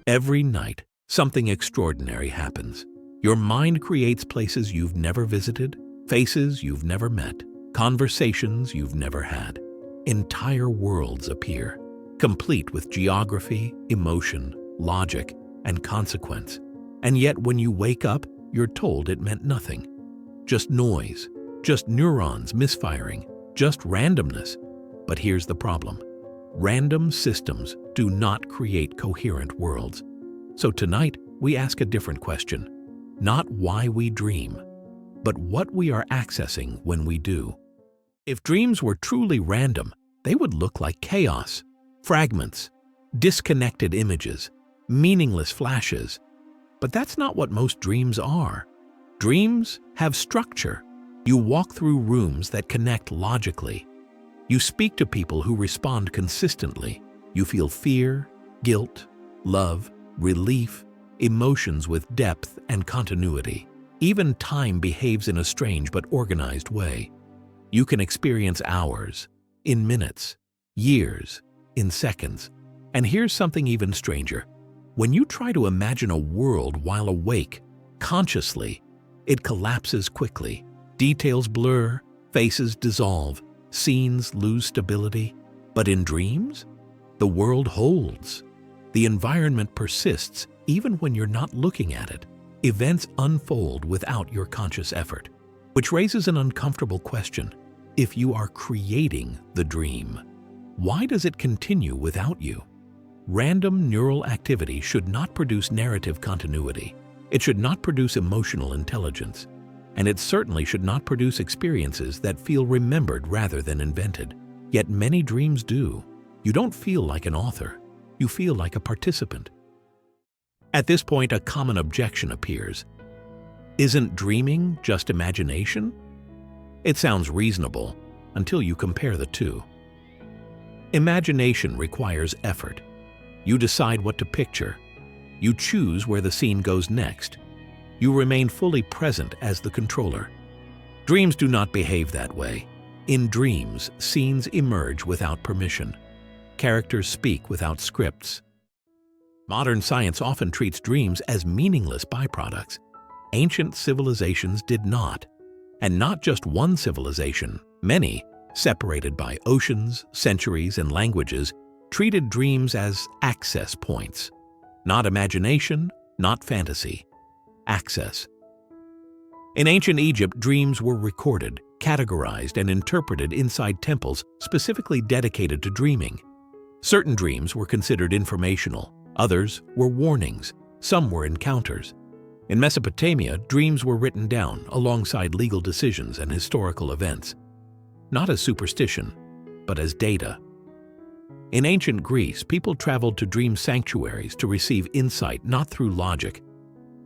Every night, something extraordinary happens. Your mind creates places you've never visited, faces you've never met, conversations you've never had. Entire worlds appear, complete with geography, emotion, logic, and consequence. And yet when you wake up, you're told it meant nothing. Just noise, just neurons misfiring, just randomness. But here's the problem. Random systems do not create coherent worlds. So tonight, we ask a different question. Not why we dream, but what we are accessing when we do. If dreams were truly random, they would look like chaos, fragments, disconnected images, meaningless flashes. But that's not what most dreams are. Dreams have structure. You walk through rooms that connect logically. You speak to people who respond consistently. You feel fear, guilt, love, relief, emotions with depth and continuity. Even time behaves in a strange but organized way. You can experience hours, in minutes, years, in seconds. And here's something even stranger. When you try to imagine a world while awake, consciously, it collapses quickly. Details blur, faces dissolve, scenes lose stability. But in dreams, the world holds. The environment persists even when you're not looking at it. Events unfold without your conscious effort, which raises an uncomfortable question. If you are creating the dream, why does it continue without you? Random neural activity should not produce narrative continuity. It should not produce emotional intelligence. And it certainly should not produce experiences that feel remembered rather than invented. Yet many dreams do. You don't feel like an author. You feel like a participant. At this point, a common objection appears. Isn't dreaming just imagination? It sounds reasonable until you compare the two. Imagination requires effort. You decide what to picture. You choose where the scene goes next. You remain fully present as the controller. Dreams do not behave that way. In dreams, scenes emerge without permission. Characters speak without scripts. Modern science often treats dreams as meaningless byproducts. Ancient civilizations did not. And not just one civilization, many, separated by oceans, centuries, and languages, treated dreams as access points. Not imagination, not fantasy. Access. In ancient Egypt, dreams were recorded, categorized, and interpreted inside temples specifically dedicated to dreaming. Certain dreams were considered informational, others were warnings, some were encounters. In Mesopotamia, dreams were written down alongside legal decisions and historical events, not as superstition, but as data. In ancient Greece, people traveled to dream sanctuaries to receive insight not through logic,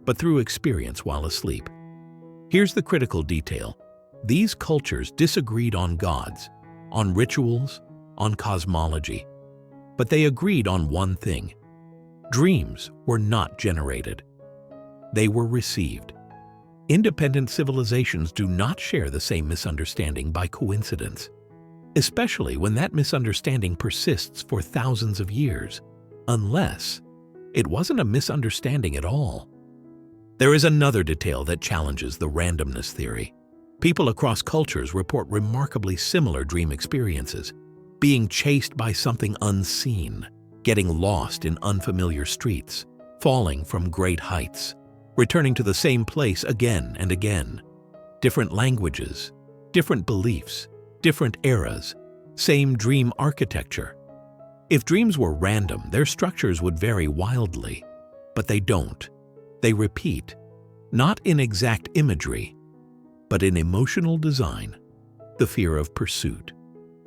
but through experience while asleep. Here's the critical detail. These cultures disagreed on gods, on rituals, on cosmology, but they agreed on one thing. Dreams were not generated. They were received. Independent civilizations do not share the same misunderstanding by coincidence, especially when that misunderstanding persists for thousands of years, unless it wasn't a misunderstanding at all. There is another detail that challenges the randomness theory. People across cultures report remarkably similar dream experiences, being chased by something unseen, getting lost in unfamiliar streets, falling from great heights, returning to the same place again and again. Different languages, different beliefs, different eras, same dream architecture. If dreams were random, their structures would vary wildly, but they don't. They repeat, not in exact imagery, but in emotional design. The fear of pursuit,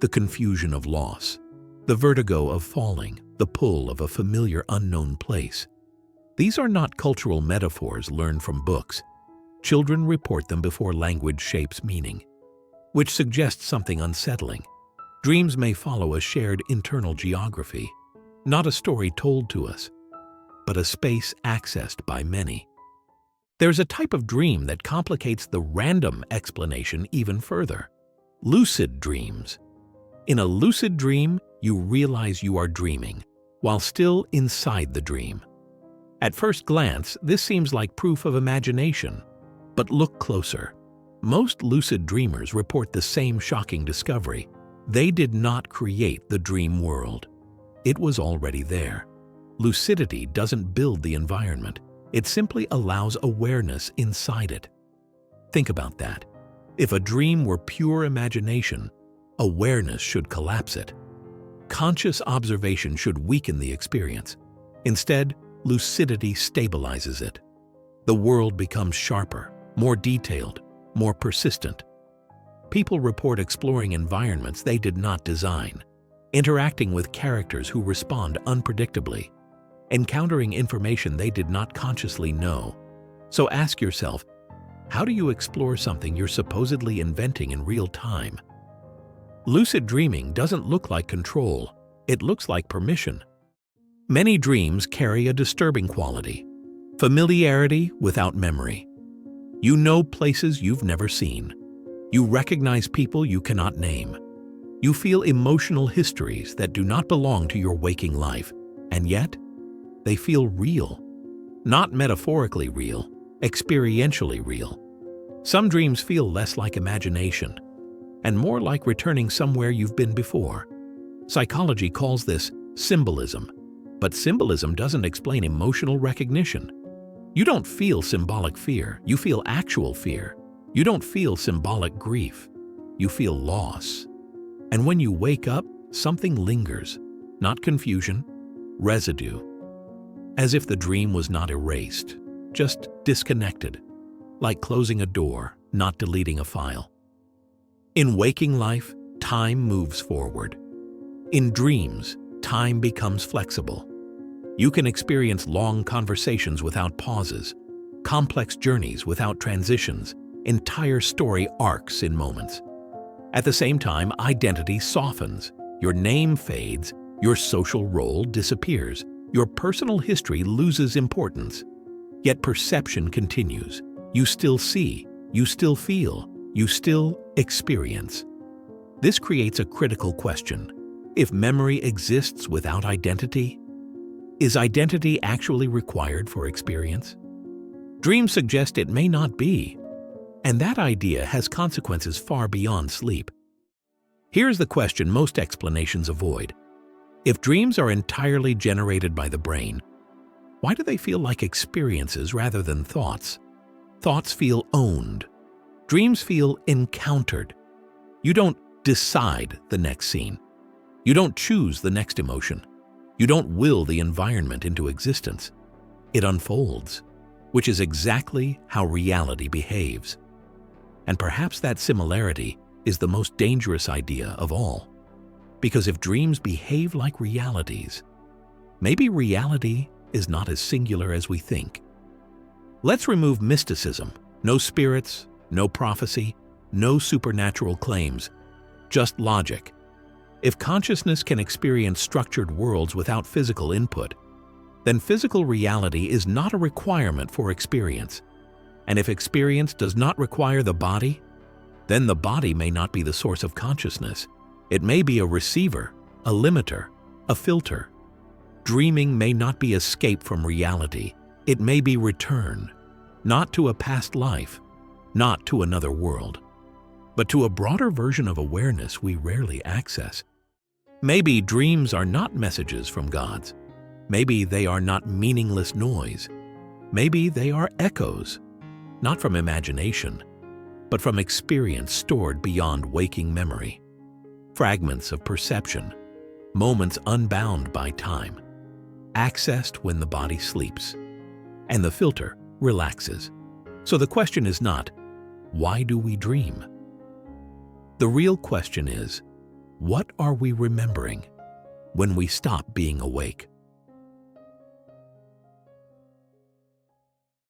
the confusion of loss, the vertigo of falling, the pull of a familiar unknown place. These are not cultural metaphors learned from books. Children report them before language shapes meaning, which suggests something unsettling. Dreams may follow a shared internal geography, not a story told to us, but a space accessed by many. There's a type of dream that complicates the random explanation even further. Lucid dreams. In a lucid dream, you realize you are dreaming, while still inside the dream. At first glance, this seems like proof of imagination. But look closer. Most lucid dreamers report the same shocking discovery. They did not create the dream world. It was already there. Lucidity doesn't build the environment. It simply allows awareness inside it. Think about that. If a dream were pure imagination, awareness should collapse it. Conscious observation should weaken the experience. Instead, lucidity stabilizes it. The world becomes sharper, more detailed, more persistent. People report exploring environments they did not design, interacting with characters who respond unpredictably, encountering information they did not consciously know. So ask yourself, how do you explore something you're supposedly inventing in real time? Lucid dreaming doesn't look like control, it looks like permission. Many dreams carry a disturbing quality: familiarity without memory. You know places you've never seen. You recognize people you cannot name. You feel emotional histories that do not belong to your waking life, and yet they feel real. Not metaphorically real, experientially real. Some dreams feel less like imagination and more like returning somewhere you've been before. Psychology calls this symbolism, but symbolism doesn't explain emotional recognition. You don't feel symbolic fear, you feel actual fear. You don't feel symbolic grief, you feel loss. And when you wake up, something lingers, not confusion, residue. As if the dream was not erased, just disconnected, like closing a door, not deleting a file. In waking life, time moves forward. In dreams, time becomes flexible. You can experience long conversations without pauses, complex journeys without transitions, entire story arcs in moments. At the same time, identity softens. Your name fades, your social role disappears, your personal history loses importance. Yet perception continues. You still see, you still feel, you still experience. This creates a critical question. If memory exists without identity, is identity actually required for experience? Dreams suggest it may not be, and that idea has consequences far beyond sleep. Here's the question most explanations avoid. If dreams are entirely generated by the brain, why do they feel like experiences rather than thoughts? Thoughts feel owned. Dreams feel encountered. You don't decide the next scene. You don't choose the next emotion. You don't will the environment into existence. It unfolds, which is exactly how reality behaves. And perhaps that similarity is the most dangerous idea of all. Because if dreams behave like realities, maybe reality is not as singular as we think. Let's remove mysticism. No spirits, no prophecy, no supernatural claims, just logic. If consciousness can experience structured worlds without physical input, then physical reality is not a requirement for experience. And if experience does not require the body, then the body may not be the source of consciousness. It may be a receiver, a limiter, a filter. Dreaming may not be escape from reality. It may be return, not to a past life, not to another world, but to a broader version of awareness we rarely access. Maybe dreams are not messages from gods. Maybe they are not meaningless noise. Maybe they are echoes, not from imagination, but from experience stored beyond waking memory. Fragments of perception, moments unbound by time, accessed when the body sleeps, and the filter relaxes. So the question is not, why do we dream? The real question is, what are we remembering when we stop being awake?